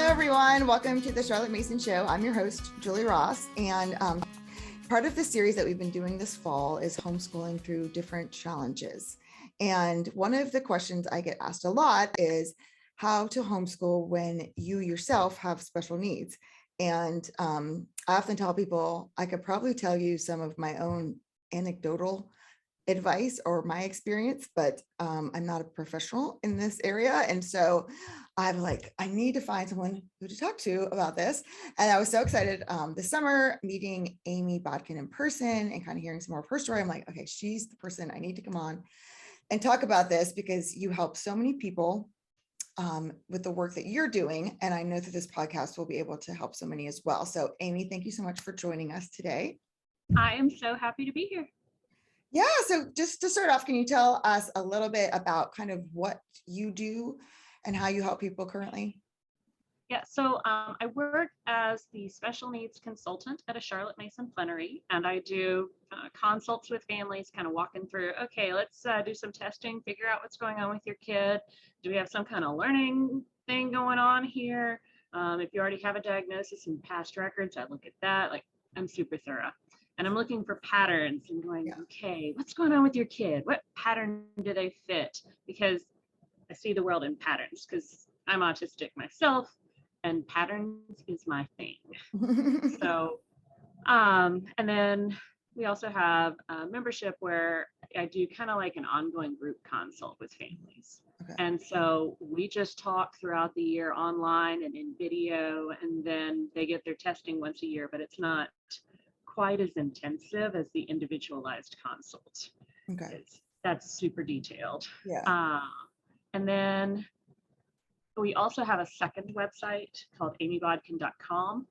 everyone. Welcome to the Charlotte Mason Show. I'm your host, Julie Ross. And part of the series that we've been doing this fall is homeschooling through different challenges. And one of the questions I get asked a lot is how to homeschool when you yourself have special needs. And I often tell people I could probably tell you some of my own anecdotal advice or my experience, but I'm not a professional in this area. And so I'm like, I need to find someone who to talk to about this. And I was so excited this summer meeting Amy Bodkin in person and kind of hearing some more of her story. I'm like, okay, she's the person I need to come on and talk about this because you help so many people with the work that you're doing. And I know that this podcast will be able to help so many as well. So Amy, thank you so much for joining us today. I am so happy to be here. Yeah, so just to start off, can you tell us a little bit about kind of what you do and how you help people currently? Yeah, so I work as the special needs consultant at a Charlotte Mason plenary, and I do consults with families, kind of walking through, okay, let's do some testing, figure out what's going on with your kid. Do we have some kind of learning thing going on here? If you already have a diagnosis and past records, I look at that. Like, I'm super thorough. And I'm looking for patterns and going, okay, what's going on with your kid? What pattern do they fit? Because I see the world in patterns because I'm autistic myself and patterns is my thing. So, and then we also have a membership where I do kind of like an ongoing group consult with families. Okay. And so we just talk throughout the year online and in video, and then they get their testing once a year, but it's not quite as intensive as the individualized consult. Okay. That's super detailed. Yeah. And then we also have a second website called amybodkin.com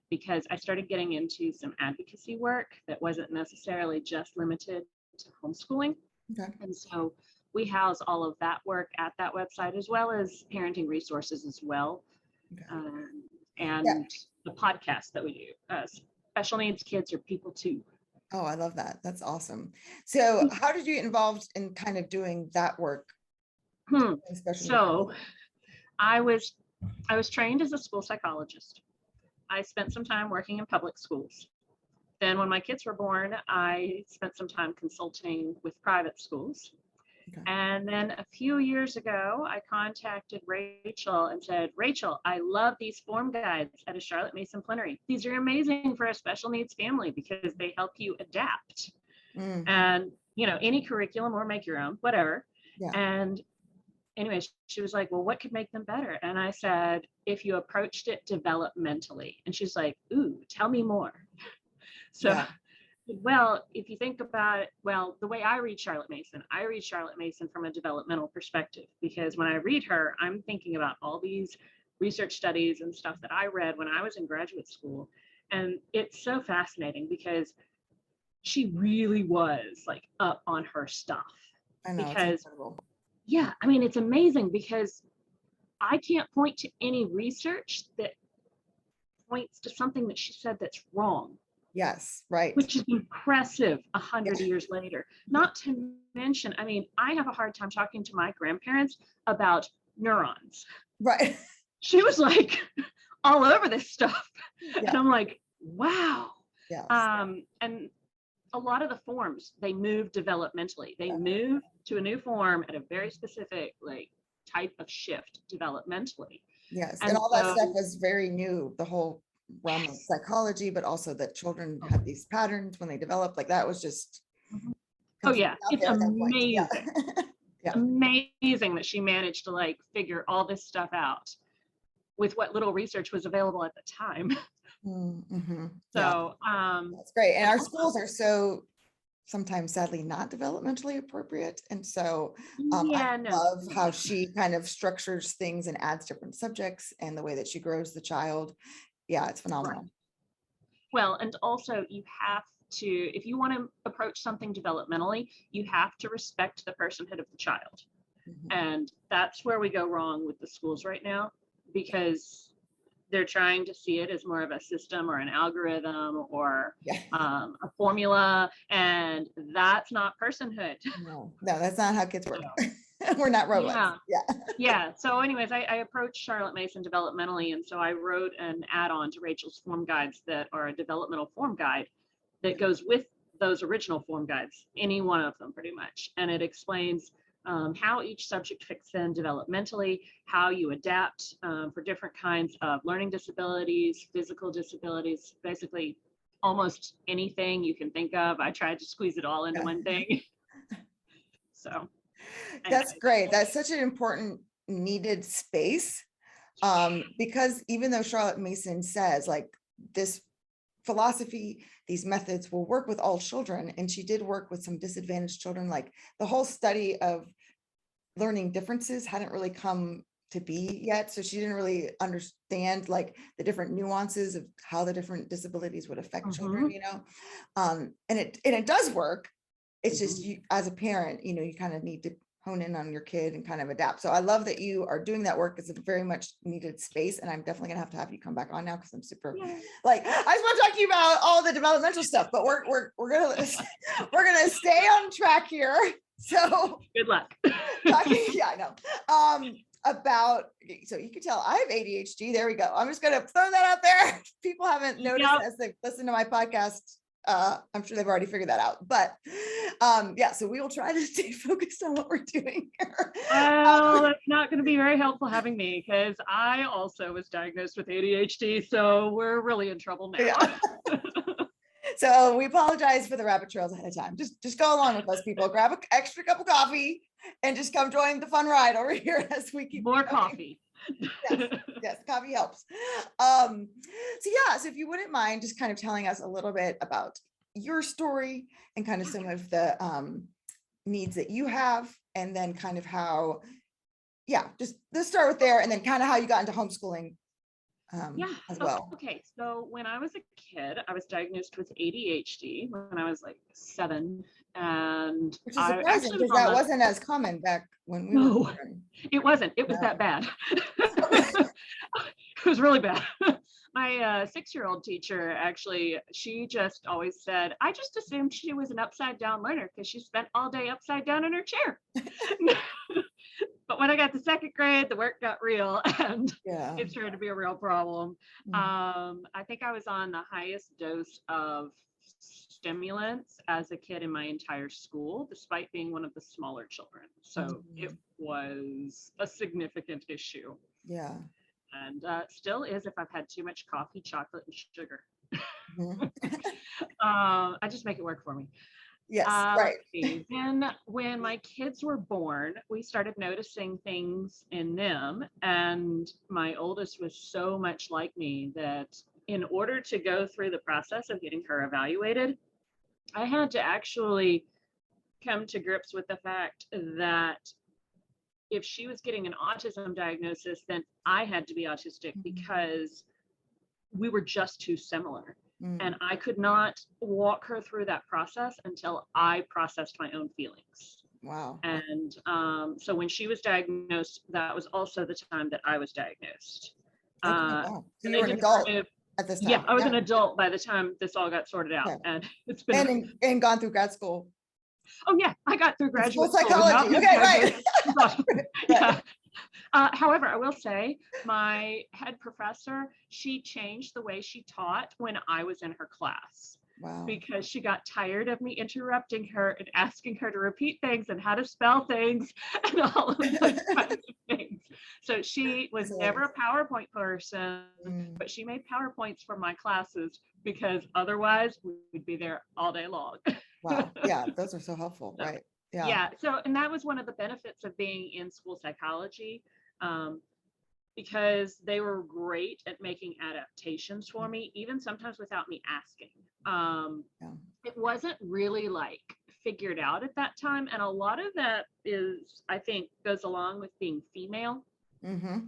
because I started getting into some advocacy work that wasn't necessarily just limited to homeschooling. Okay. And so we house all of that work at that website, as well as parenting resources as well. Okay. And the podcast that we do. Special needs kids are people too. Oh, I love that. That's awesome. So how did you get involved in kind of doing that work? So I was trained as a school psychologist. I spent some time working in public schools. Then when my kids were born, I spent some time consulting with private schools. Okay. And then a few years ago, I contacted Rachel and said, Rachel, I love these form guides at a Charlotte Mason plenary. These are amazing for a special needs family because they help you adapt. And, you know, any curriculum or make your own, whatever. Yeah. And anyway, she was like, well, what could make them better? And I said, if you approached it developmentally. And she's like, ooh, tell me more. So yeah. Well, if you think about it, well, the way I read Charlotte Mason from a developmental perspective, because when I read her, I'm thinking about all these research studies and stuff that I read when I was in graduate school. And it's so fascinating because she really was like up on her stuff. I know, because, it's incredible. Yeah, I mean, it's amazing because I can't point to any research that points to something that she said that's wrong. Yes, right. Which is impressive 100 years later. Not to mention, I mean, I have a hard time talking to my grandparents about neurons. Right. She was like all over this stuff. Yeah. And I'm like, wow. Yes. And a lot of the forms, they move developmentally. They move to a new form at a very specific like type of shift developmentally. Yes. And all that stuff was very new, the whole realm of psychology, but also that children have these patterns when they develop. Like that was just oh yeah, it's amazing. Yeah. Yeah. Amazing that she managed to like figure all this stuff out with what little research was available at the time. Mm-hmm. So that's great. And our schools are so sometimes sadly not developmentally appropriate, and so I love how she kind of structures things and adds different subjects and the way that she grows the child. Yeah, it's phenomenal. Right. Well, and also you have to, if you want to approach something developmentally, you have to respect the personhood of the child. Mm-hmm. And that's where we go wrong with the schools right now, because they're trying to see it as more of a system or an algorithm or a formula, and that's not personhood. No, that's not how kids work. We're not robots. Yeah. Yeah. Yeah. So anyways, I approached Charlotte Mason developmentally. And so I wrote an add-on to Rachel's form guides that are a developmental form guide that goes with those original form guides, any one of them pretty much. And it explains how each subject fits in developmentally, how you adapt for different kinds of learning disabilities, physical disabilities, basically almost anything you can think of. I tried to squeeze it all into one thing. So That's anyways. great. That's such an important needed space. Because even though Charlotte Mason says like this philosophy, these methods will work with all children, and she did work with some disadvantaged children, like the whole study of learning differences hadn't really come to be yet. So she didn't really understand like the different nuances of how the different disabilities would affect children, you know? And it does work. It's just you as a parent, you know, you kind of need to hone in on your kid and kind of adapt. So I love that you are doing that work. It's a very much needed space. And I'm definitely gonna have you come back on now because I'm super like, I just want to talk to you about all the developmental stuff, but we're gonna stay on track here. So good luck. talking, yeah, I know. About, so you can tell I have ADHD. There we go. I'm just gonna throw that out there. People haven't noticed as they listen to my podcast. I'm sure they've already figured that out, but yeah, so we will try to stay focused on what we're doing here. Well, it's not going to be very helpful having me because I also was diagnosed with ADHD, so we're really in trouble now. Yeah. So we apologize for the rabbit trails ahead of time. Just go along with us, people. Grab an extra cup of coffee and just come join the fun ride over here as we keep more going. coffee. Yes, coffee helps. So yeah, so if you wouldn't mind just kind of telling us a little bit about your story and kind of some of the needs that you have, and then kind of how, yeah, just let's start with there, and then kind of how you got into homeschooling as well. Okay, so when I was a kid, I was diagnosed with ADHD when I was like 7, and which is surprising because that wasn't as common back when we were born. It wasn't. It was that bad. It was really bad. My 6-year-old teacher, actually, she just always said, I just assumed she was an upside down learner because she spent all day upside down in her chair. But when I got to 2nd grade, the work got real, and it started to be a real problem. I think I was on the highest dose of stimulants as a kid in my entire school, despite being one of the smaller children. So it was a significant issue. Yeah. And still is if I've had too much coffee, chocolate, and sugar. I just make it work for me. Yes, right. Then when my kids were born, we started noticing things in them. And my oldest was so much like me that in order to go through the process of getting her evaluated, I had to actually come to grips with the fact that if she was getting an autism diagnosis, then I had to be autistic because we were just too similar. And I could not walk her through that process until I processed my own feelings. Wow. And so when she was diagnosed, that was also the time that I was diagnosed. Wow. So you were an adult at this time. Yeah, I was an adult by the time this all got sorted out. And it's been and gone through grad school. Oh yeah, I got through graduate school psychology. Okay, right. Yeah. However, I will say my head professor, she changed the way she taught when I was in her class. Wow. Because she got tired of me interrupting her and asking her to repeat things and how to spell things and all of those kinds of things. So she was never a PowerPoint person, but she made PowerPoints for my classes because otherwise we'd be there all day long. Wow. Yeah, those are so helpful, right? Yeah. So, and that was one of the benefits of being in school psychology, because they were great at making adaptations for me, even sometimes without me asking. It wasn't really like figured out at that time. And a lot of that is, I think, goes along with being female.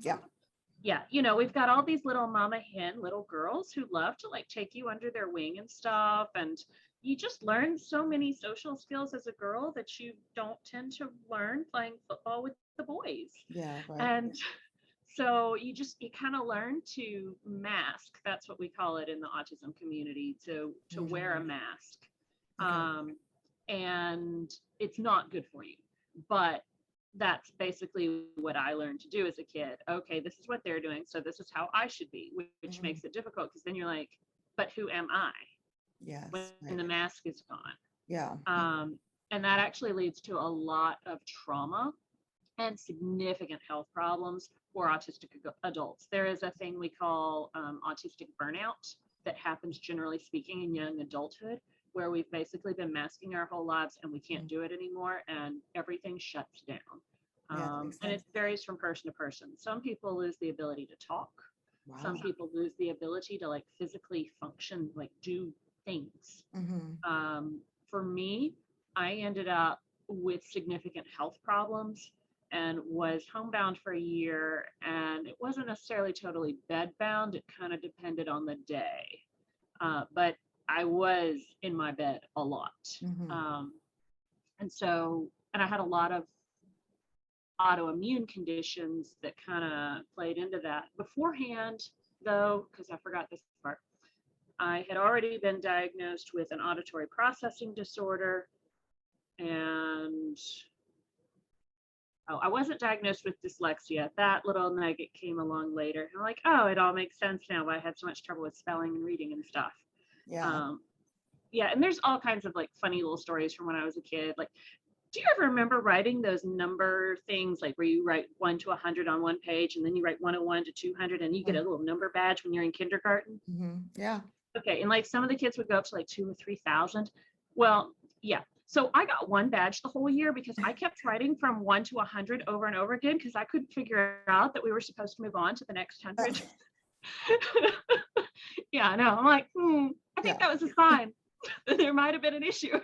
Yeah. Yeah. You know, we've got all these little mama hen, little girls who love to like take you under their wing and stuff. And you just learn so many social skills as a girl that you don't tend to learn playing football with the boys. Yeah. Right. And so you kind of learn to mask. That's what we call it in the autism community, to wear a mask. And it's not good for you. But that's basically what I learned to do as a kid. Okay, this is what they're doing, so this is how I should be, which makes it difficult because then you're like, but who am I Yes. when the mask is gone? Yeah. And that actually leads to a lot of trauma and significant health problems for autistic adults. There is a thing we call autistic burnout that happens, generally speaking, in young adulthood, where we've basically been masking our whole lives and we can't do it anymore, and everything shuts down. And it varies from person to person. Some people lose the ability to talk. Wow. Some people lose the ability to like physically function, like do things. For me, I ended up with significant health problems and was homebound for a year, and it wasn't necessarily totally bedbound. It kind of depended on the day. But I was in my bed a lot. And I had a lot of autoimmune conditions that kind of played into that. Beforehand, though, because I forgot this part, I had already been diagnosed with an auditory processing disorder, and I wasn't diagnosed with dyslexia. That little nugget came along later. I'm like, oh, it all makes sense now why I had so much trouble with spelling and reading and stuff. Yeah, and there's all kinds of like funny little stories from when I was a kid. Like, do you ever remember writing those number things, like where you write 1 to 100 on one page, and then you write 101 to 200, and you get a little number badge when you're in kindergarten? Yeah. Okay, and like some of the kids would go up to like 2,000 or 3,000. Well, yeah. So I got one badge the whole year because I kept writing from 1 to 100 over and over again because I couldn't figure out that we were supposed to move on to the next 100. Yeah, I know. I'm like, I think that was a sign that there might have been an issue.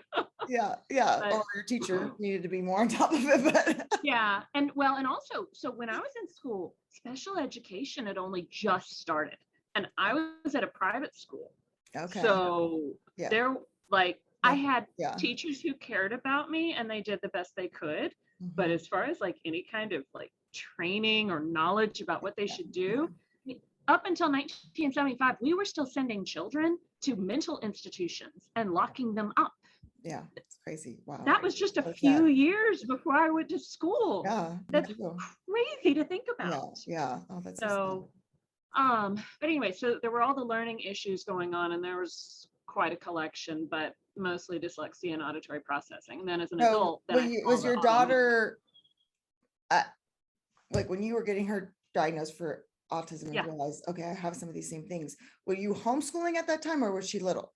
Yeah. Or your teacher needed to be more on top of it. But yeah. And also, so when I was in school, special education had only just started, and I was at a private school. Okay. So there, like, I had teachers who cared about me and they did the best they could. But as far as like any kind of like training or knowledge about what they should do, up until 1975, we were still sending children to mental institutions and locking them up. Yeah, it's crazy. Wow. That was just a few years before I went to school. Yeah. That's crazy to think about. Yeah. Oh, that's so but anyway, so there were all the learning issues going on, and there was quite a collection, but mostly dyslexia and auditory processing. And then as an adult, was your daughter like when you were getting her diagnosed for autism and realized, okay, I have some of these same things, were you homeschooling at that time, or was she little?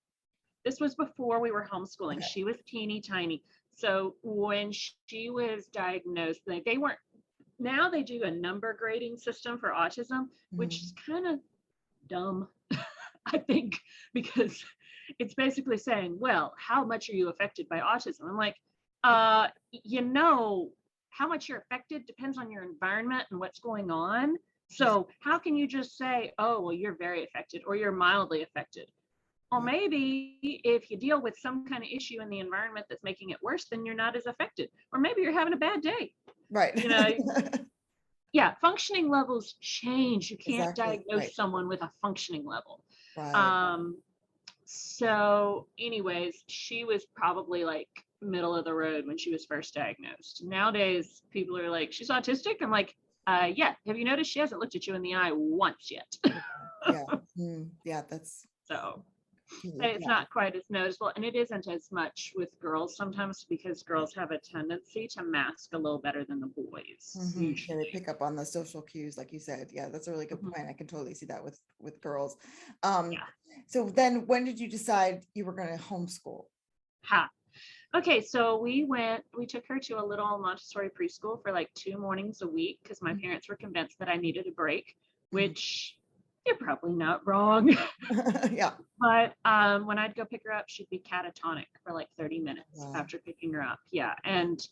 This was before we were homeschooling. Okay. She was teeny tiny. So when she was diagnosed, they weren't, now they do a number grading system for autism, which is kind of dumb, I think, because it's basically saying, well, how much are you affected by autism? I'm like, how much you're affected depends on your environment and what's going on. So how can you just say, oh, well, you're very affected or you're mildly affected? Or maybe if you deal with some kind of issue in the environment that's making it worse, then you're not as affected. Or maybe you're having a bad day. Right. Functioning levels change. You can't diagnose someone with a functioning level. Right. So anyways, she was probably like middle of the road when she was first diagnosed. Nowadays, people are like, she's autistic. I'm like, yeah. Have you noticed she hasn't looked at you in the eye once yet? Yeah, that's so. It's not quite as noticeable, and it isn't as much with girls sometimes because girls have a tendency to mask a little better than the boys. Yeah, they pick up on the social cues, like you said. Yeah, that's a really good point. I can totally see that with girls. So then when did you decide you were going to homeschool? Okay, so we took her to a little Montessori preschool for like 2 mornings a week because my parents were convinced that I needed a break, which you're probably not wrong. Yeah. But when I'd go pick her up, she'd be catatonic for like 30 minutes after picking her up. Yeah. And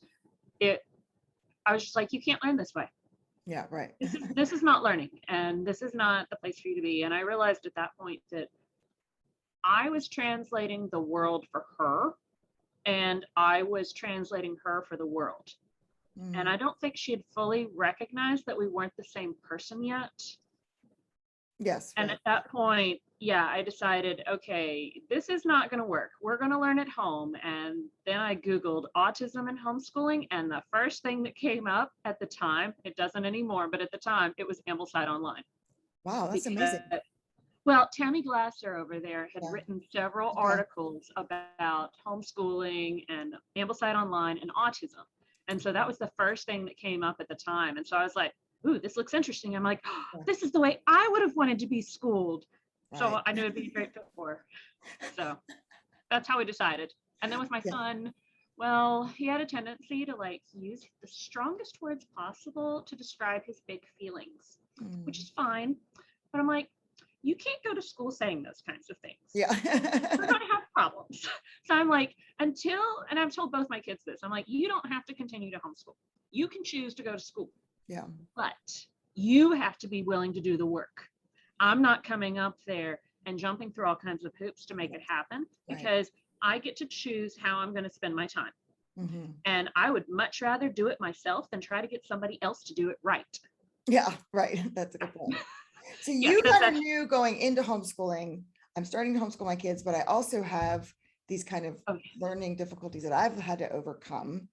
I was just like, you can't learn this way. Yeah, right. This is not learning, and this is not the place for you to be. And I realized at that point that I was translating the world for her, and I was translating her for the world. And I don't think she had fully recognized that we weren't the same person yet. Yes. And at that point, yeah, I decided, okay, this is not going to work. We're going to learn at home. And then I Googled autism and homeschooling. And the first thing that came up at the time, it doesn't anymore, but at the time, it was Ambleside Online. Wow, that's Because, amazing. well, Tammy Glasser over there had Yeah. written several Okay. articles about homeschooling and Ambleside Online and autism. And so that was the first thing that came up at the time. And so I was like, ooh, this looks interesting. I'm like, oh, this is the way I would have wanted to be schooled. Right. So I knew it'd be a great fit for her. So that's how we decided. And then with my Yeah. son, well, he had a tendency to like use the strongest words possible to describe his big feelings, which is fine. But I'm like, you can't go to school saying those kinds of things. Yeah. We're going to have problems. So I'm like, and I've told both my kids this, I'm like, you don't have to continue to homeschool. You can choose to go to school. Yeah. But you have to be willing to do the work. I'm not coming up there and jumping through all kinds of hoops to make it happen, because I get to choose how I'm going to spend my time. Mm-hmm. And I would much rather do it myself than try to get somebody else to do it right. Yeah, right. That's a good point. So Yeah, you 'cause kind of that's- knew going into homeschooling, I'm starting to homeschool my kids, but I also have these kind of Okay. learning difficulties that I've had to overcome.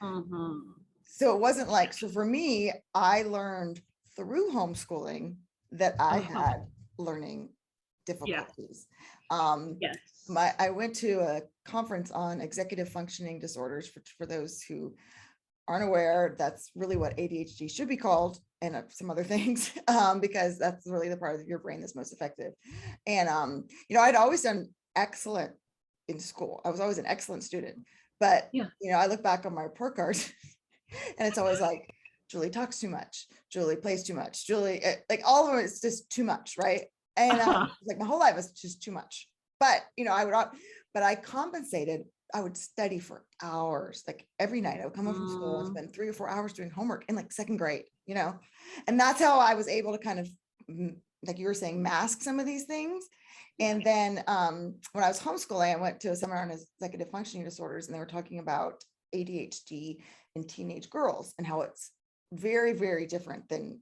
Mhm. So it wasn't like, so for me, I learned through homeschooling that I had learning difficulties. Yes. I went to a conference on executive functioning disorders. For those who aren't aware, that's really what ADHD should be called, and some other things, because that's really the part of your brain that's most effective. And I'd always done excellent in school. I was always an excellent student, but Yeah. I look back on my report cards and it's always like, Julie talks too much, Julie plays too much, Julie, like all of them, it's just too much, right? And like my whole life was just too much. But I compensated. I would study for hours, like every night. I would come home from school and spend 3 or 4 hours doing homework in like second grade, and that's how I was able to kind of, like you were saying, mask some of these things. And then when I was homeschooling, I went to a seminar on executive functioning disorders, and they were talking about ADHD in teenage girls and how it's very, very different than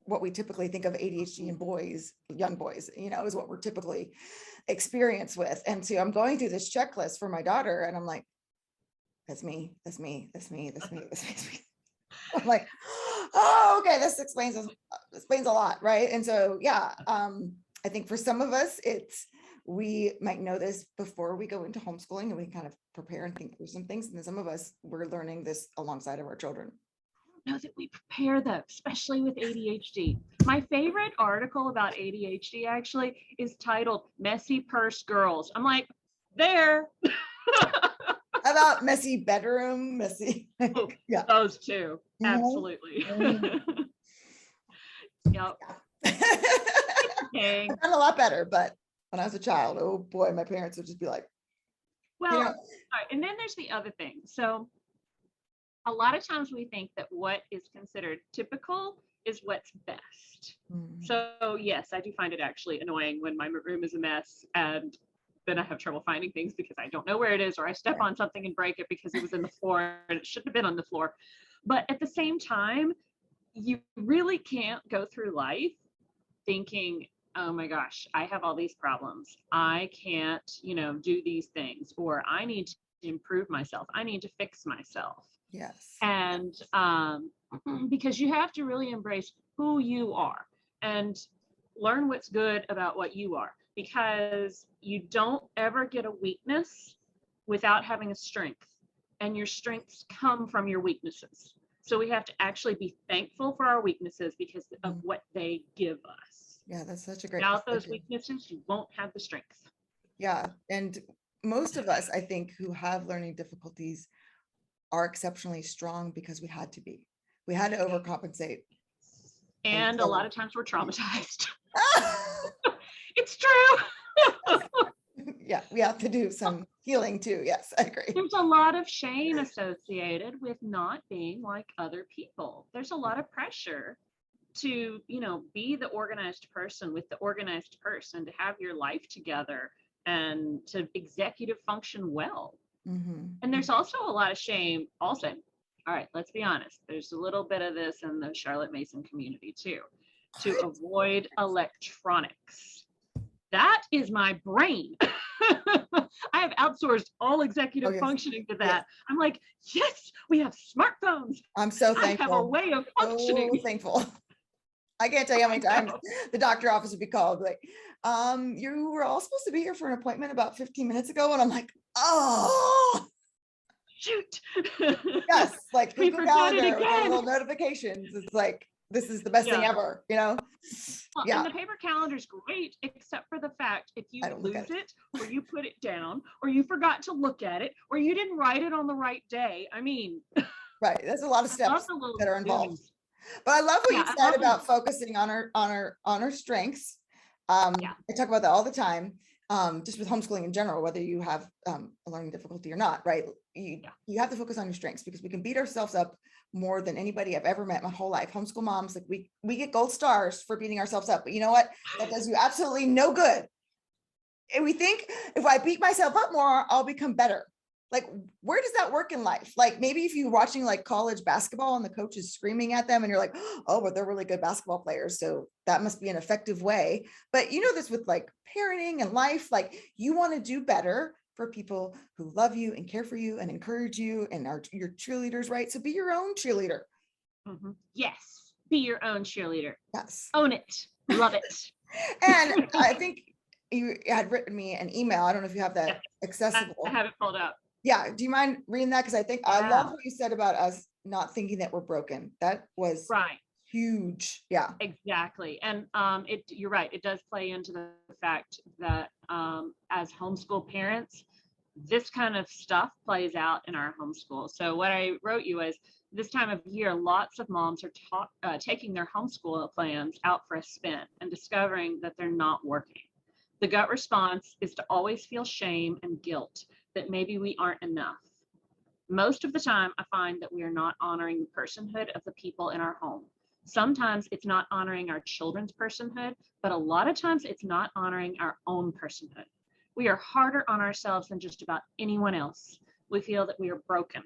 what we typically think of ADHD in boys, young boys, is what we're typically experienced with. And so I'm going through this checklist for my daughter, and I'm like, that's me, that's me, that's me, that's me, that's me. I'm like, oh, okay, this explains a lot, right? And so, yeah, I think for some of us, we might know this before we go into homeschooling, and we kind of prepare and think through some things. And then some of us, we're learning this alongside of our children. Know that we prepare them, especially with ADHD. My favorite article about ADHD actually is titled "Messy Purse Girls." I'm like, there. How about messy bedroom, messy? Oh, yeah, those two, absolutely. Yep. I've done a lot better, but when I was a child, oh boy, my parents would just be like, well, all right, and then there's the other thing. So a lot of times we think that what is considered typical is what's best. So yes, I do find it actually annoying when my room is a mess, and then I have trouble finding things because I don't know where it is, or I step on something and break it because it was in the floor and it shouldn't have been on the floor. But at the same time, you really can't go through life thinking, oh my gosh, I have all these problems. I can't, do these things, or I need to improve myself. I need to fix myself. Yes. And because you have to really embrace who you are and learn what's good about what you are, because you don't ever get a weakness without having a strength, and your strengths come from your weaknesses. So we have to actually be thankful for our weaknesses because of what they give us. Yeah, that's such a great. Without those weaknesses, you won't have the strength. Yeah, and most of us, I think, who have learning difficulties are exceptionally strong because we had to be. We had to overcompensate. And a lot of times we're traumatized. It's true. Yeah, we have to do some healing too. Yes, I agree. There's a lot of shame associated with not being like other people. There's a lot of pressure to, be the organized person with the organized person, to have your life together and to executive function well. And there's also a lot of shame also. All right, let's be honest. There's a little bit of this in the Charlotte Mason community too, to avoid electronics. that is my brain. I have outsourced all Oh, executive yes. functioning to Yes. that. I'm like, yes, we have smartphones. I'm so I have a thankful. way of So functioning. thankful. I can't tell you how many I times know. the doctor office would be called, like, you were all supposed to be here for an appointment about 15 minutes ago. And I'm like, oh, Shoot. yes, like We Google forgot it Calendar with the again. little notifications. It's like, this is the best thing Yeah. ever, you know? Well, Yeah, and the paper calendar is great, except for the fact if you I don't look at lose it, or you put it down, or you forgot to look at it, or you didn't write it on the right day. I mean, right. There's a lot of I love steps the little that are involved. zooms. But I love what you Yeah, I said love them. about focusing on our strengths. Yeah. I talk about that all the time, just with homeschooling in general, whether you have a learning difficulty or not, right? You have to focus on your strengths, because we can beat ourselves up more than anybody I've ever met my whole life. Homeschool moms, like we get gold stars for beating ourselves up, but you know what? That does you absolutely no good. And we think if I beat myself up more, I'll become better. Like, where does that work in life? Like, maybe if you're watching like college basketball and the coach is screaming at them and you're like, oh, but they're really good basketball players, so that must be an effective way. But you know this with like parenting and life, like you want to do better for people who love you and care for you and encourage you and are your cheerleaders, right? So be your own cheerleader. Yes. Be your own cheerleader. Yes. Own it. Love it. And I think you had written me an email. I don't know if you have that accessible. I have it pulled up. Yeah. Do you mind reading that? Because I think I Yeah. love what you said about us not thinking that we're broken. That was Right. huge. Yeah. Exactly. And you're right. It does play into the fact that as homeschool parents, this kind of stuff plays out in our homeschool. So what I wrote you is, this time of year, lots of moms are taking their homeschool plans out for a spin and discovering that they're not working. The gut response is to always feel shame and guilt that maybe we aren't enough. Most of the time, I find that we are not honoring the personhood of the people in our home. Sometimes it's not honoring our children's personhood, but a lot of times it's not honoring our own personhood. We are harder on ourselves than just about anyone else. We feel that we are broken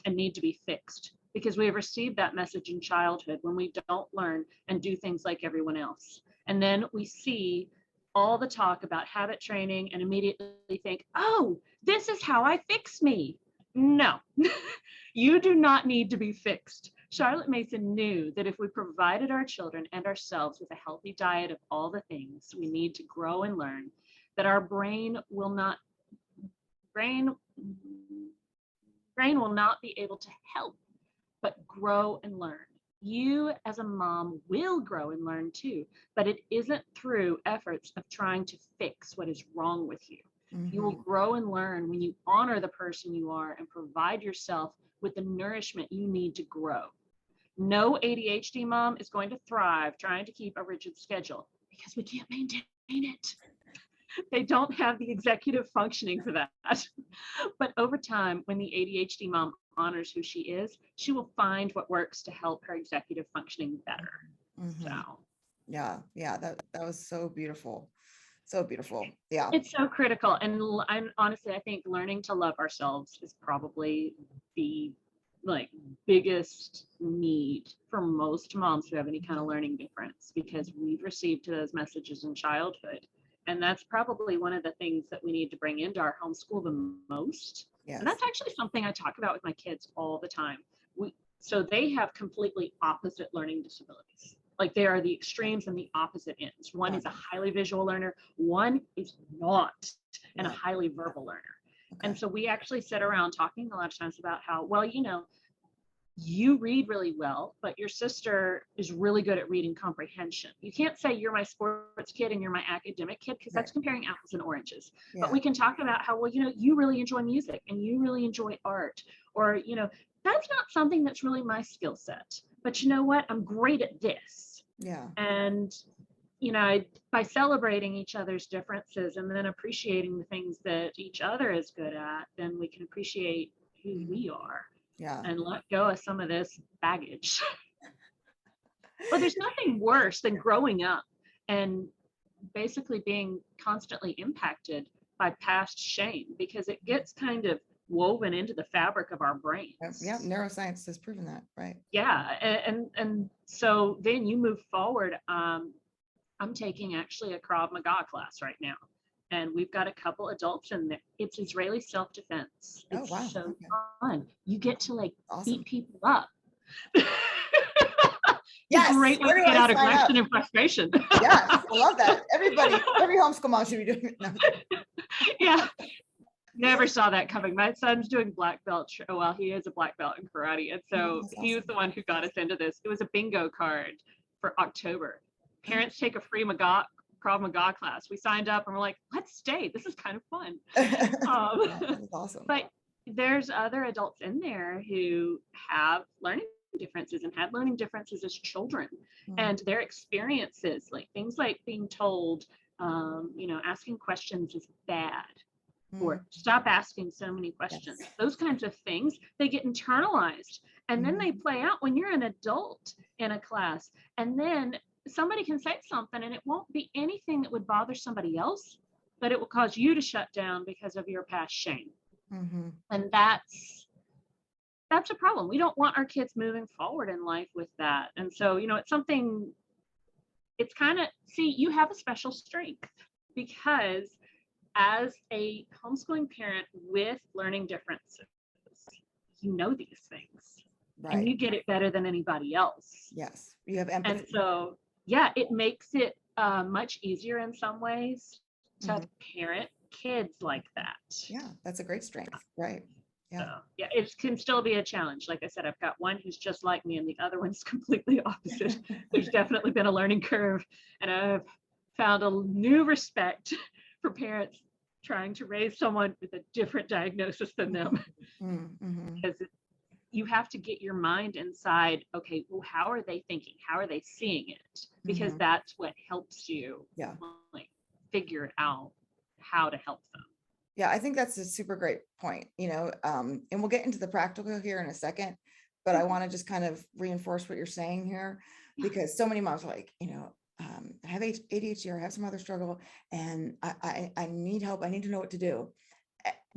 and need to be fixed because we have received that message in childhood when we don't learn and do things like everyone else. And then we see all the talk about habit training and immediately think, oh, this is how I fix me. No, you do not need to be fixed. Charlotte Mason knew that if we provided our children and ourselves with a healthy diet of all the things we need to grow and learn, that our brain will not be able to help but grow and learn. You as a mom will grow and learn too, but it isn't through efforts of trying to fix what is wrong with you. You will grow and learn when you honor the person you are and provide yourself with the nourishment you need to grow. No ADHD mom is going to thrive trying to keep a rigid schedule because we can't maintain it. They don't have the executive functioning for that. But over time, when the ADHD mom honors who she is, she will find what works to help her executive functioning better. So yeah, that was so beautiful. So beautiful. Yeah. it's so critical. And honestly, I think learning to love ourselves is probably the like biggest need for most moms who have any kind of learning difference, because we've received those messages in childhood. And that's probably one of the things that we need to bring into our homeschool the most. Yes. And that's actually something I talk about with my kids all the time. So they have completely opposite learning disabilities. Like they are the extremes and the opposite ends. One is a highly visual learner, one is not, and a highly verbal learner. And so we actually sit around talking a lot of times about how, well, you know, you read really well, but your sister is really good at reading comprehension. You can't say you're my sports kid and you're my academic kid, because that's comparing apples and oranges. Yeah. But we can talk about how, well, you know, you really enjoy music and you really enjoy art, or, you know, that's not something that's really my skill set, but you know what? I'm great at this. Yeah. And, you know, by celebrating each other's differences and then appreciating the things that each other is good at, then we can appreciate who we are. Yeah. And let go of some of this baggage. But there's nothing worse than growing up and basically being constantly impacted by past shame, because it gets kind of woven into the fabric of our brains. Yeah, neuroscience has proven that, right? Yeah, and so then you move forward I'm taking actually a Krav Maga class right now. And we've got a couple adults in there. It's Israeli self-defense. Oh, It's wow. so Okay. fun. You get to like Awesome. beat people up. Yes. A great way Where to do get I out sign up? aggression and frustration. Yes, I love that. Every homeschool mom should be doing it. No. Yeah. Never saw that coming. My son's doing black belt. Well, he is a black belt in karate. And so That's he was awesome. the one who got us into this. It was a bingo card for October. Parents take a free Krav Maga class. We signed up and we're like, let's stay. This is kind of fun. That's awesome. But there's other adults in there who have learning differences and had learning differences as children, and their experiences, like things like being told, asking questions is bad, or stop asking so many questions. Yes. Those kinds of things, they get internalized, and then they play out when you're an adult in a class, and then somebody can say something and it won't be anything that would bother somebody else, but it will cause you to shut down because of your past shame. And that's a problem. We don't want our kids moving forward in life with that. And so, it's something, it's kind of, see, you have a special strength, because as a homeschooling parent with learning differences, you know these things, right, and you get it better than anybody else. Yes, you have empathy. And so, yeah, it makes it much easier in some ways to parent kids like that. Yeah, that's a great strength, right? Yeah. So, yeah, it can still be a challenge. Like I said, I've got one who's just like me and the other one's completely opposite. There's definitely been a learning curve, and I've found a new respect for parents trying to raise someone with a different diagnosis than them. Because you have to get your mind inside, okay, well, how are they thinking? How are they seeing it? Because that's what helps you like figure out how to help them. Yeah, I think that's a super great point, and we'll get into the practical here in a second, but I want to just kind of reinforce what you're saying here, because so many moms are like, I have ADHD or I have some other struggle, and I need help. I need to know what to do.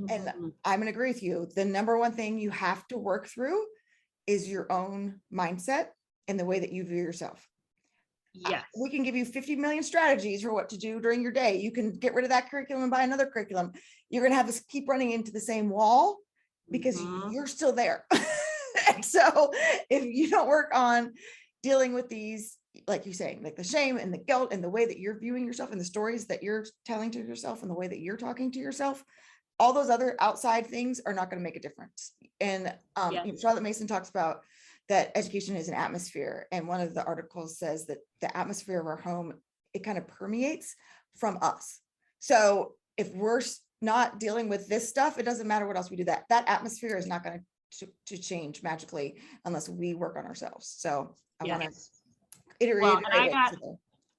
And I'm going to agree with you. The number one thing you have to work through is your own mindset and the way that you view yourself. Yes. We can give you 50 million strategies for what to do during your day. You can get rid of that curriculum and buy another curriculum. You're going to have to keep running into the same wall because you're still there. And so if you don't work on dealing with these, like you're saying, like the shame and the guilt and the way that you're viewing yourself and the stories that you're telling to yourself and the way that you're talking to yourself, all those other outside things are not going to make a difference. And Charlotte Mason talks about that education is an atmosphere. And one of the articles says that the atmosphere of our home, it kind of permeates from us. So if we're not dealing with this stuff, it doesn't matter what else we do, that atmosphere is not going to change magically unless we work on ourselves. So I want to iterate. Well, and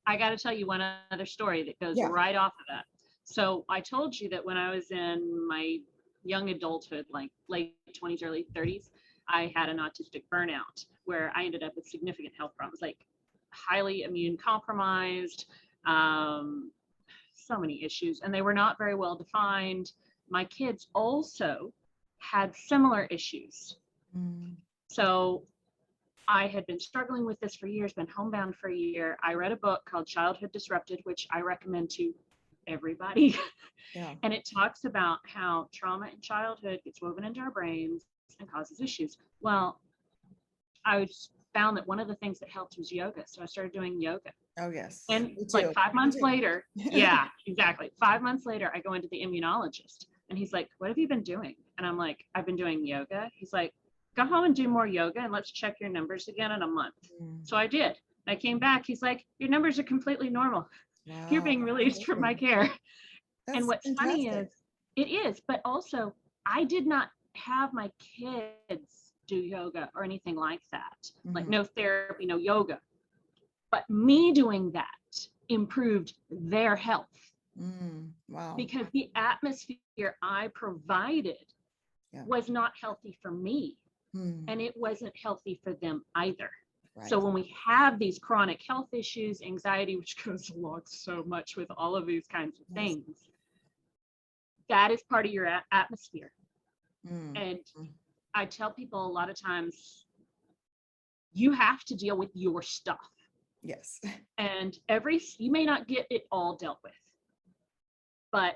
I got to tell you one other story that goes right off of that. So I told you that when I was in my young adulthood, like late 20s, early 30s, I had an autistic burnout where I ended up with significant health problems, like highly immune compromised, so many issues, and they were not very well defined. My kids also had similar issues. So I had been struggling with this for years, been homebound for a year. I read a book called Childhood Disrupted, which I recommend to everybody. And it talks about how trauma in childhood gets woven into our brains and causes issues. Well, I found that one of the things that helped was yoga. So I started doing yoga. Oh, yes. And like 5 months later, yeah, exactly. 5 months later, I go into the immunologist and he's like, what have you been doing? And I'm like, I've been doing yoga. He's like, go home and do more yoga and let's check your numbers again in a month. So I did. I came back. He's like, your numbers are completely normal. Wow. You're being released from my care. And what's funny is, it is, but also I did not have my kids do yoga or anything like that. Like no therapy, no yoga. But me doing that improved their health. Wow. Because the atmosphere I provided was not healthy for me. And it wasn't healthy for them either. Right. So when we have these chronic health issues, anxiety, which goes along so much with all of these kinds of things, that is part of your atmosphere. And I tell people a lot of times, you have to deal with your stuff. Yes. And you may not get it all dealt with, but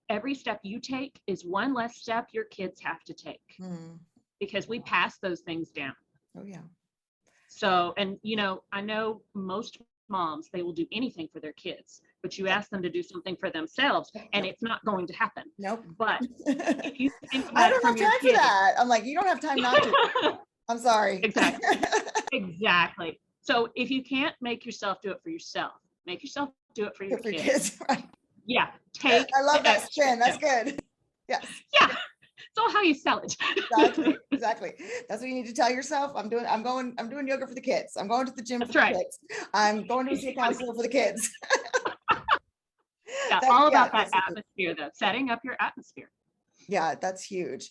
every step you take is one less step your kids have to take, because we pass those things down. Oh yeah. So, and I know most moms, they will do anything for their kids, but you ask them to do something for themselves and it's not going to happen. Nope. But if you think I about it don't have from your time for kids, that. I'm like, you don't have time not to. I'm sorry. Exactly. So if you can't make yourself do it for yourself, make yourself do it for your kids. Right. Yeah. Take I love that extra spin. That's step. good. Yes. Yeah. It's all how you sell it. Exactly. That's what you need to tell yourself. I'm doing yoga for the kids. I'm going to the gym That's for the right. kids. I'm going to see a counselor for the kids. Yeah, all about that atmosphere, though, setting up your atmosphere. Yeah, that's huge.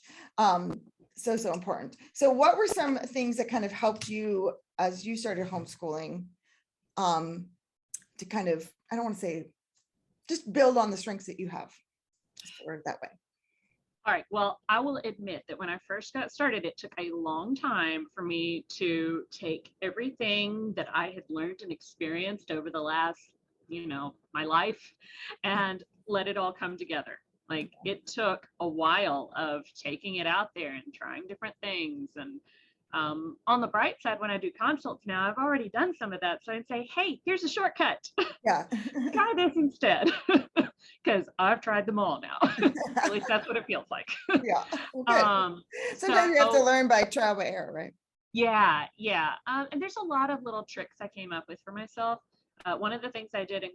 So important. So what were some things that kind of helped you as you started homeschooling, to kind of, I don't want to say, just build on the strengths that you have, or that way? All right. Well, I will admit that when I first got started, it took a long time for me to take everything that I had learned and experienced over the last, my life, and let it all come together. Like, it took a while of taking it out there and trying different things. And on the bright side, when I do consults now, I've already done some of that. So I'd say, hey, here's a shortcut. Yeah. Try this instead. Because I've tried them all now. At least that's what it feels like. Yeah. Well, sometimes you have to learn by trial by error, right? Yeah. And there's a lot of little tricks I came up with for myself. One of the things I did in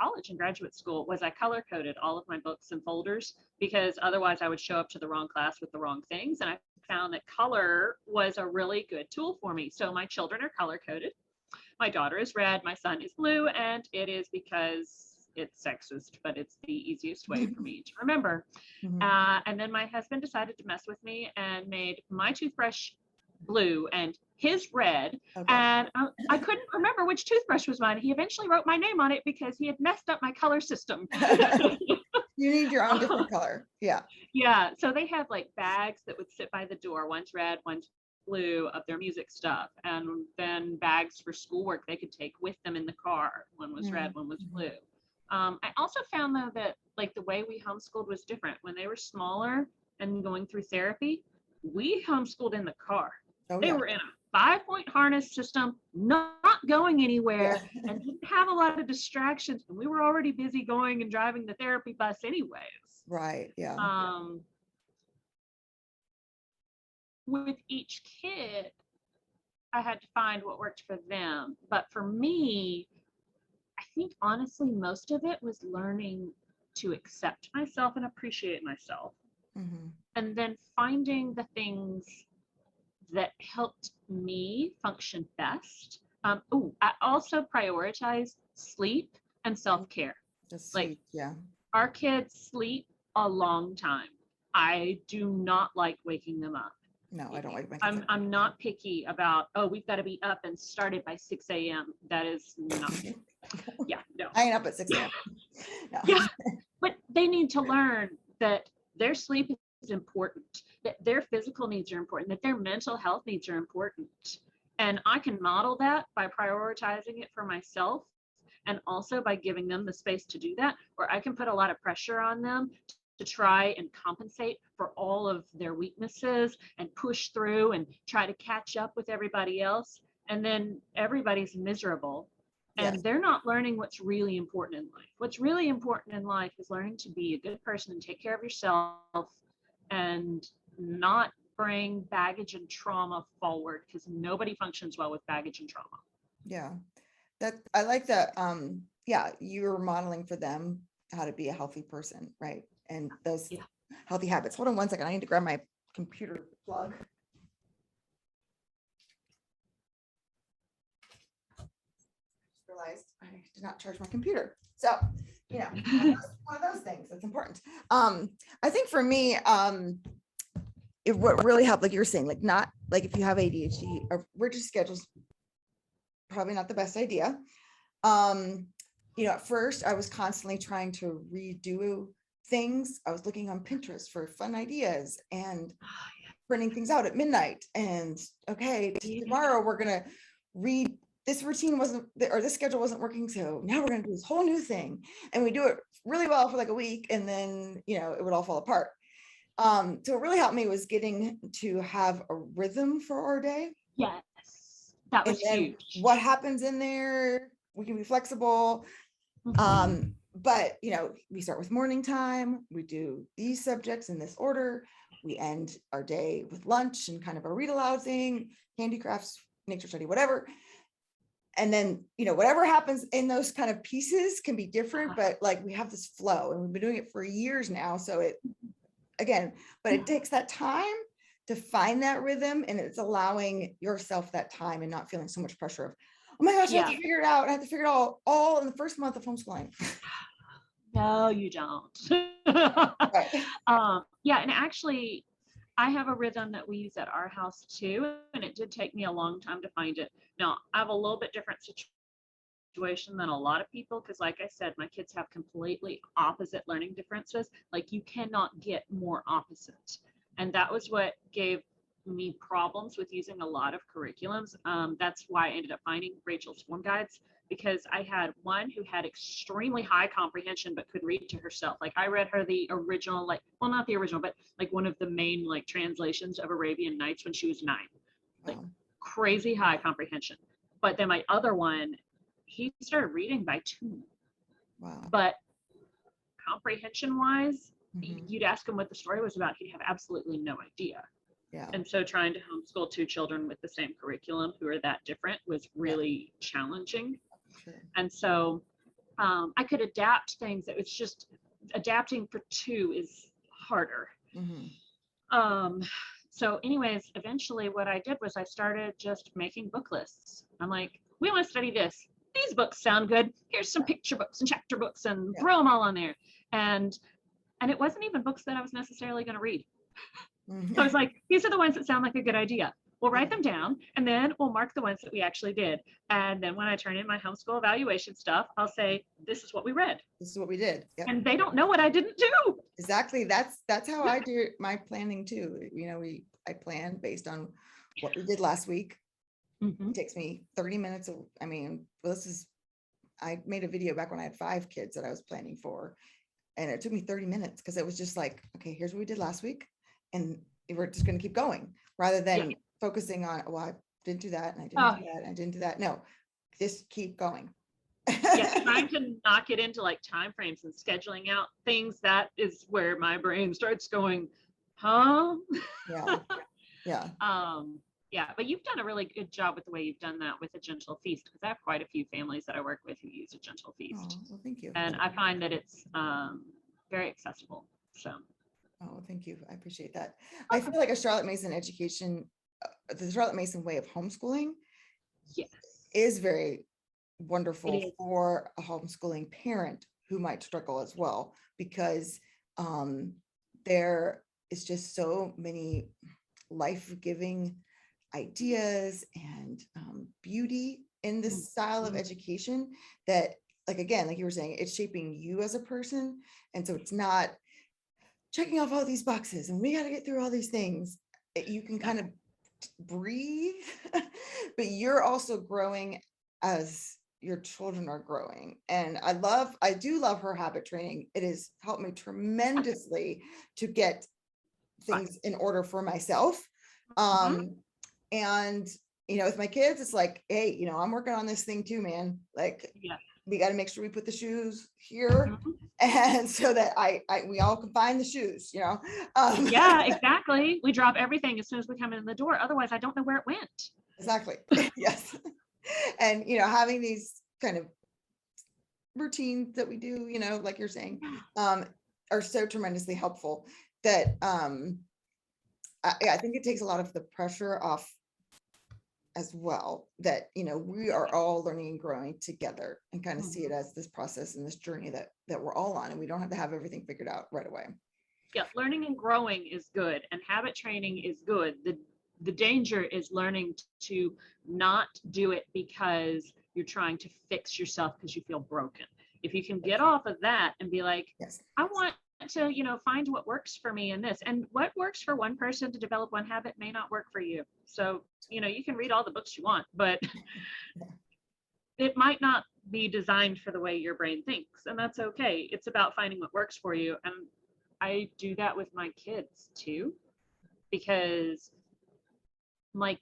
college and graduate school was I color coded all of my books and folders, because otherwise I would show up to the wrong class with the wrong things. And I found that color was a really good tool for me. So my children are color coded. My daughter is red, my son is blue, and it is because it's sexist, but it's the easiest way for me to remember. And then my husband decided to mess with me and made my toothbrush blue and his red. Okay. And I couldn't remember which toothbrush was mine. He eventually wrote my name on it because he had messed up my color system. You need your own different color. Yeah. Yeah. So they have like bags that would sit by the door. One's red, one's blue, of their music stuff, and then bags for schoolwork they could take with them in the car. One was red, one was blue. I also found, though, that like the way we homeschooled was different. When they were smaller and going through therapy, we homeschooled in the car. They were in a 5-point harness system, not going anywhere, and didn't have a lot of distractions. And we were already busy going and driving the therapy bus anyways. Right. Yeah. With each kid, I had to find what worked for them. But for me, I think honestly, most of it was learning to accept myself and appreciate myself. And then finding the things that helped me function best. I also prioritize sleep and self-care. Like, our kids sleep a long time. I do not like waking them up. No, I don't like my kids. I'm not picky about, we've got to be up and started by 6 a.m. That is not, no. I ain't up at 6 a.m. No. Yeah, but they need to learn that their sleep is important, that their physical needs are important, that their mental health needs are important. And I can model that by prioritizing it for myself, and also by giving them the space to do that, or I can put a lot of pressure on them to try and compensate for all of their weaknesses and push through and try to catch up with everybody else. And then everybody's miserable. And they're not learning what's really important in life. What's really important in life is learning to be a good person and take care of yourself and not bring baggage and trauma forward, because nobody functions well with baggage and trauma. Yeah, that I like that. You're modeling for them how to be a healthy person, right? And those healthy habits. Hold on one second. I need to grab my computer plug. Realized I did not charge my computer. So, one of those things that's important. I think for me, what really helped, like you were saying, like not like if you have ADHD or rigid schedules, probably not the best idea. At first I was constantly trying to redo things. I was looking on Pinterest for fun ideas and printing things out at midnight. And tomorrow we're going to read this routine wasn't, or this schedule wasn't working. So now we're going to do this whole new thing. And we do it really well for like a week. And then, it would all fall apart. So what really helped me was getting to have a rhythm for our day. Yes, that And was then huge. what happens in there, we can be flexible. But we start with morning time, we do these subjects in this order, we end our day with lunch and kind of a read aloud thing, handicrafts, nature study, whatever. And then, whatever happens in those kind of pieces can be different, but like we have this flow and we've been doing it for years now. So it takes that time to find that rhythm, and it's allowing yourself that time and not feeling so much pressure of, oh my gosh, I have to figure it out. I have to figure it all in the first month of homeschooling. No, you don't. Right. Yeah, and actually, I have a rhythm that we use at our house too, and it did take me a long time to find it. Now, I have a little bit different situation than a lot of people because, like I said, my kids have completely opposite learning differences. Like, you cannot get more opposite. And that was what gave me problems with using a lot of curriculums. That's why I ended up finding Rachel's form guides, because I had one who had extremely high comprehension but could read to herself. Like, I read her the original, well, not the original, but like one of the main like translations of Arabian Nights when she was 9. Like, crazy high comprehension. But then my other one, he started reading by 2. Wow. But comprehension wise, you'd ask him what the story was about, he'd have absolutely no idea. Yeah. And so trying to homeschool 2 children with the same curriculum who are that different was really challenging. Sure. And so I could adapt things. It was just adapting for 2 is harder. So anyways, eventually what I did was I started just making book lists. I'm like, we want to study this. These books sound good. Here's some picture books and chapter books, and throw them all on there. And it wasn't even books that I was necessarily going to read. So I was like, these are the ones that sound like a good idea. We'll write them down, and then we'll mark the ones that we actually did. And then when I turn in my homeschool evaluation stuff, I'll say, this is what we read. This is what we did. Yep. And they don't know what I didn't do. Exactly. That's how I do my planning too. I plan based on what we did last week. It takes me 30 minutes. I made a video back when I had 5 kids that I was planning for. And it took me 30 minutes because it was just like, okay, here's what we did last week. And we're just going to keep going rather than focusing on, well, I didn't do that. And I didn't do that. And I didn't do that. No, just keep going. Trying to knock it into like time frames and scheduling out things, that is where my brain starts going, huh? But you've done a really good job with the way you've done that with a gentle feast, because I have quite a few families that I work with who use a gentle feast. Well, thank you. And I find that it's very accessible. So. Oh, thank you. I appreciate that. I feel like the Charlotte Mason way of homeschooling is very wonderful for a homeschooling parent who might struggle as well, because there is just so many life-giving ideas and beauty in this style of education that, like, again, like you were saying, it's shaping you as a person. And so it's not checking off all these boxes and we got to get through all these things. You can kind of breathe, but you're also growing as your children are growing. And I do love her habit training. It has helped me tremendously to get things in order for myself. And with my kids, it's like, hey, I'm working on this thing too, man. Like, we got to make sure we put the shoes here, and so that we all can find the shoes, Exactly. We drop everything as soon as we come in the door. Otherwise, I don't know where it went. Exactly. Yes. And, having these kind of routines that we do, like you're saying, are so tremendously helpful that I think it takes a lot of the pressure off as well, that we are all learning and growing together, and kind of see it as this process and this journey that we're all on, and we don't have to have everything figured out right away. Learning and growing is good, and habit training is good. The danger is learning to not do it because you're trying to fix yourself because you feel broken. If you can get off of that and be like, I want to find what works for me in this, and what works for one person to develop one habit may not work for you. So you can read all the books you want, but it might not be designed for the way your brain thinks, and that's okay. It's about finding what works for you. And I do that with my kids too, because like,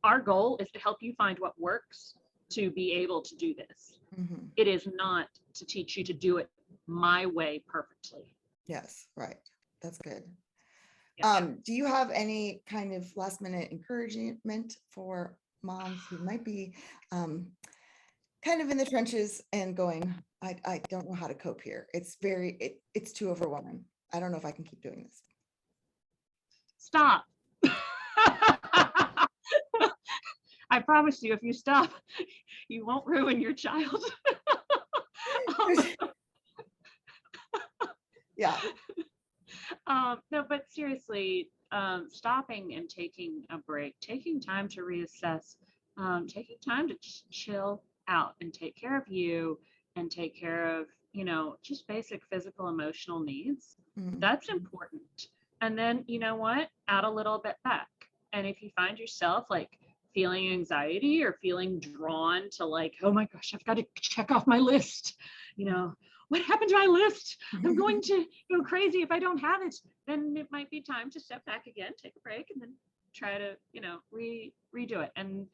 our goal is to help you find what works to be able to do this. Mhm. It is not to teach you to do it my way perfectly. Yes, right. That's good. Yeah. Do you have any kind of last minute encouragement for moms who might be kind of in the trenches and going, I don't know how to cope here. It's too overwhelming. I don't know if I can keep doing this. Stop. I promise you, if you stop, you won't ruin your child. Yeah. No, but seriously, stopping and taking a break, taking time to reassess, taking time to chill out and take care of you and take care of, just basic physical, emotional needs. Mhm. That's important. And then, you know what? Add a little bit back. And if you find yourself like feeling anxiety or feeling drawn to like, oh my gosh, I've got to check off my list, what happened to my list? I'm going to go crazy if I don't have it. Then it might be time to step back again, take a break, and then try to, redo it. And,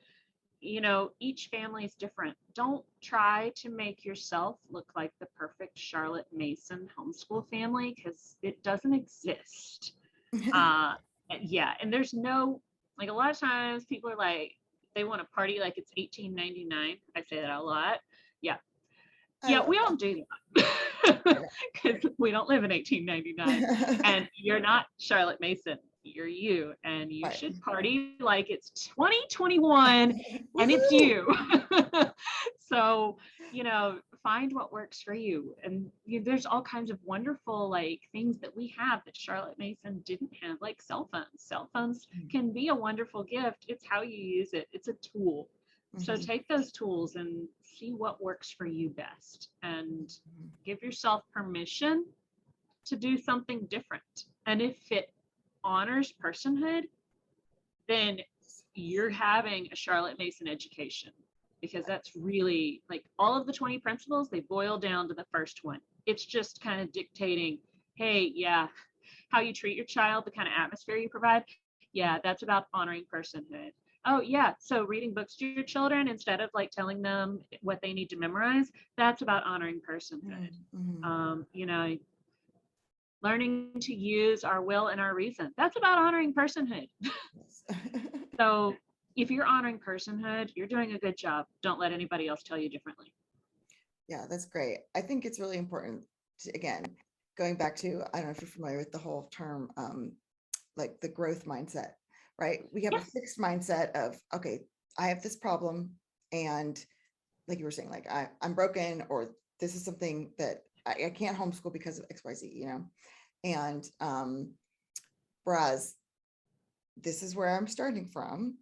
each family is different. Don't try to make yourself look like the perfect Charlotte Mason homeschool family, because it doesn't exist. Yeah. And there's no, like, a lot of times people are like, they want to party like it's 1899. I say that a lot. Yeah. Yeah, we don't do that because we don't live in 1899, and you're not Charlotte Mason. You're you, and you Right. should party like it's 2021 and it's you. So, find what works for you. And there's all kinds of wonderful like things that we have that Charlotte Mason didn't have, like cell phones. Cell phones can be a wonderful gift. It's how you use it. It's a tool. So take those tools and see what works for you best, and give yourself permission to do something different. And if it honors personhood, then you're having a Charlotte Mason education, because that's really like all of the 20 principles, they boil down to the first one. It's just kind of dictating, hey, yeah, how you treat your child, the kind of atmosphere you provide. Yeah, that's about honoring personhood. Oh yeah, so reading books to your children instead of like telling them what they need to memorize, that's about honoring personhood. Learning to use our will and our reason, that's about honoring personhood. So if you're honoring personhood, you're doing a good job. Don't let anybody else tell you differently. Yeah, that's great. I think it's really important to, again, going back to, I don't know if you're familiar with the whole term, like the growth mindset, right? We have a fixed mindset of, okay, I have this problem, and like you were saying, like I'm broken, or this is something that I can't homeschool because of XYZ, and whereas this is where I'm starting from.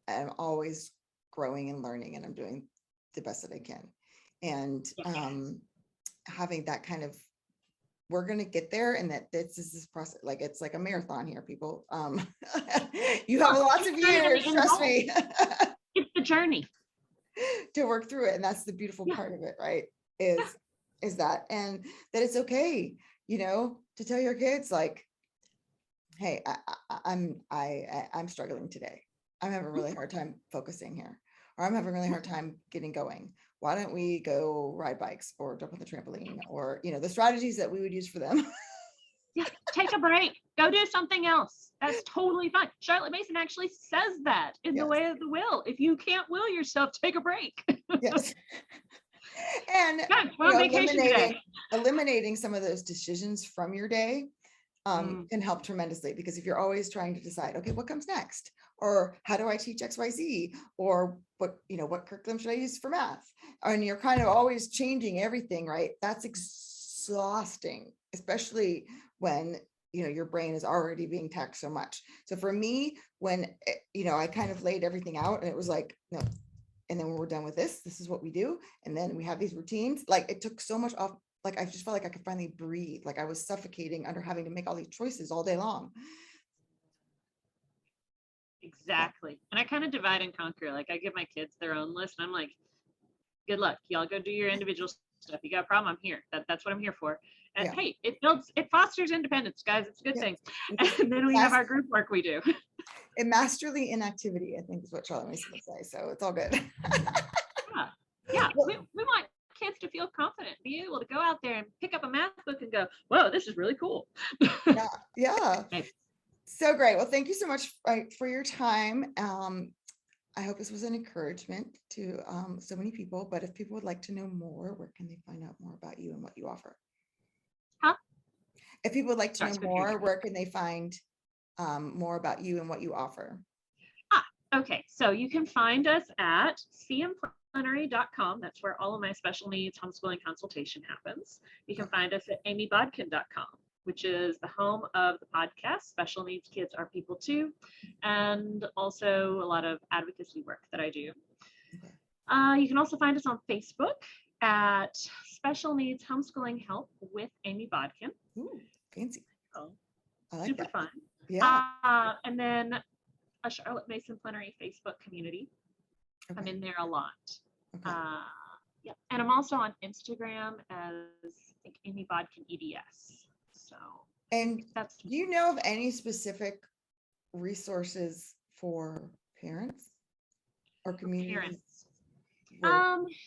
I'm always growing and learning, and I'm doing the best that I can. And having that kind of, we're going to get there, and that this is this process, like it's like a marathon here, people. You have lots of years, trust me. It's the journey to work through it. And that's the beautiful part of it, right? Is that, and that it's okay, to tell your kids like, hey, I'm struggling today. I'm having a really hard time focusing here, or I'm having a really hard time getting going. Why don't we go ride bikes or jump on the trampoline, or, the strategies that we would use for them. Yeah, take a break. Go do something else. That's totally fine. Charlotte Mason actually says that in the way of the will. If you can't will yourself, take a break. Yes. And eliminating some of those decisions from your day can help tremendously, because if you're always trying to decide, okay, what comes next, or how do I teach XYZ, or what curriculum should I use for math, and you're kind of always changing everything, right? That's exhausting, especially when your brain is already being taxed so much. So for me, when I kind of laid everything out, and it was like, no, and then when we're done with this is what we do, and then we have these routines, like it took so much off. Like I just felt like I could finally breathe. Like I was suffocating under having to make all these choices all day long. Exactly. And I kind of divide and conquer. Like I give my kids their own list, and I'm like, good luck. Y'all go do your individual stuff. You got a problem, I'm here. That's what I'm here for. And Yeah. hey, it fosters independence, guys. It's a good Yeah. thing. And then we have our group work we do. And masterly inactivity, I think is what Charlotte Mason would say. So it's all good. Yeah. We want kids to feel confident, be able to go out there and pick up a math book and go, whoa, this is really cool. Yeah. Yeah. Maybe. So great. Well, thank you so much for your time. I hope this was an encouragement to so many people, but if people would like to know more, where can they find out more about you and what you offer? Huh? If people would like to Sorry, know more, where can they find more about you and what you offer? Okay, so you can find us at cmplenary.com. That's where all of my special needs homeschooling consultation happens. You can find us at amybodkin.com, which is the home of the podcast, Special Needs Kids Are People Too, and also a lot of advocacy work that I do. Okay. You can also find us on Facebook at Special Needs Homeschooling Help with Amy Bodkin. Ooh, fancy. So, I like super that. fun. Yeah. And then a Charlotte Mason Plenary Facebook community. Okay. I'm in there a lot. Okay. Yeah, and I'm also on Instagram as I think Amy Bodkin EDS. So, And that's. do you know of any specific resources for parents or communities? Parents.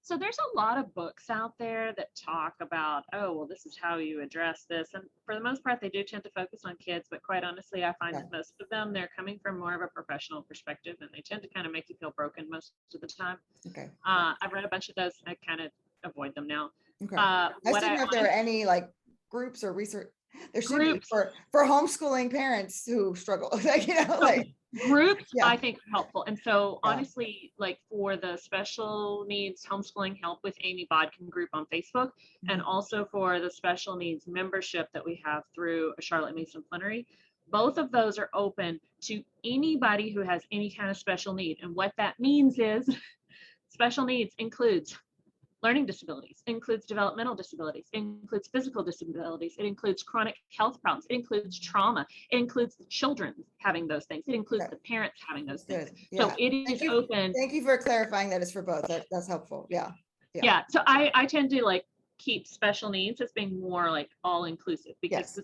So there's a lot of books out there that talk about, oh, well, this is how you address this. And for the most part, they do tend to focus on kids. But quite honestly, I find that most of them, they're coming from more of a professional perspective, and they tend to kind of make you feel broken most of the time. Okay. I've read a bunch of those. I kind of avoid them now. Okay. I just didn't know if there were any like groups or research. There should be for homeschooling parents who struggle. Like, you know, like groups, I think are helpful. And so honestly, like for the special needs homeschooling help with Amy Bodkin group on Facebook, and also for the special needs membership that we have through a Charlotte Mason Plenary, both of those are open to anybody who has any kind of special need. And what that means is special needs includes learning disabilities, includes developmental disabilities, includes physical disabilities, it includes chronic health problems, it includes trauma, it includes the children having those things, it includes the parents having those things. Yeah. So it is open. Thank you for clarifying that it's for both. That's helpful. Yeah. Yeah. So I tend to like keep special needs as being more like all inclusive, because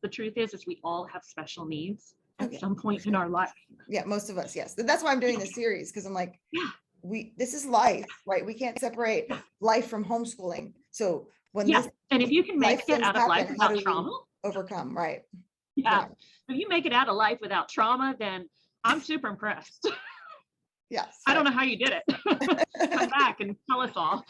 the truth is we all have special needs at some point in our life. Yeah, most of us, yes. That's why I'm doing this series, because I'm like, this is life, right? We can't separate life from homeschooling. So when and if you can make it out of life without trauma, overcome, right? If you make it out of life without trauma, then I'm super impressed. Yes. I don't know how you did it. Come back and tell us all.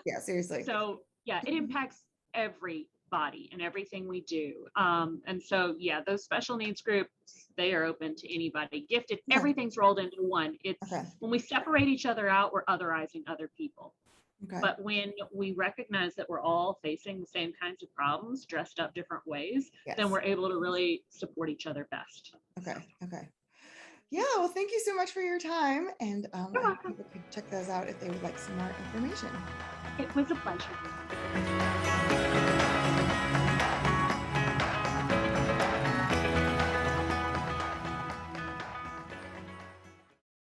Yeah, seriously. So it impacts everybody and everything we do. And so those special needs groups, they are open to anybody. Gifted, everything's rolled into one. It's when we separate each other out, we're otherizing other people. But when we recognize that we're all facing the same kinds of problems, dressed up different ways, then we're able to really support each other best. Okay. Yeah, well, thank you so much for your time. And I hope people could check those out if they would like some more information. It was a pleasure.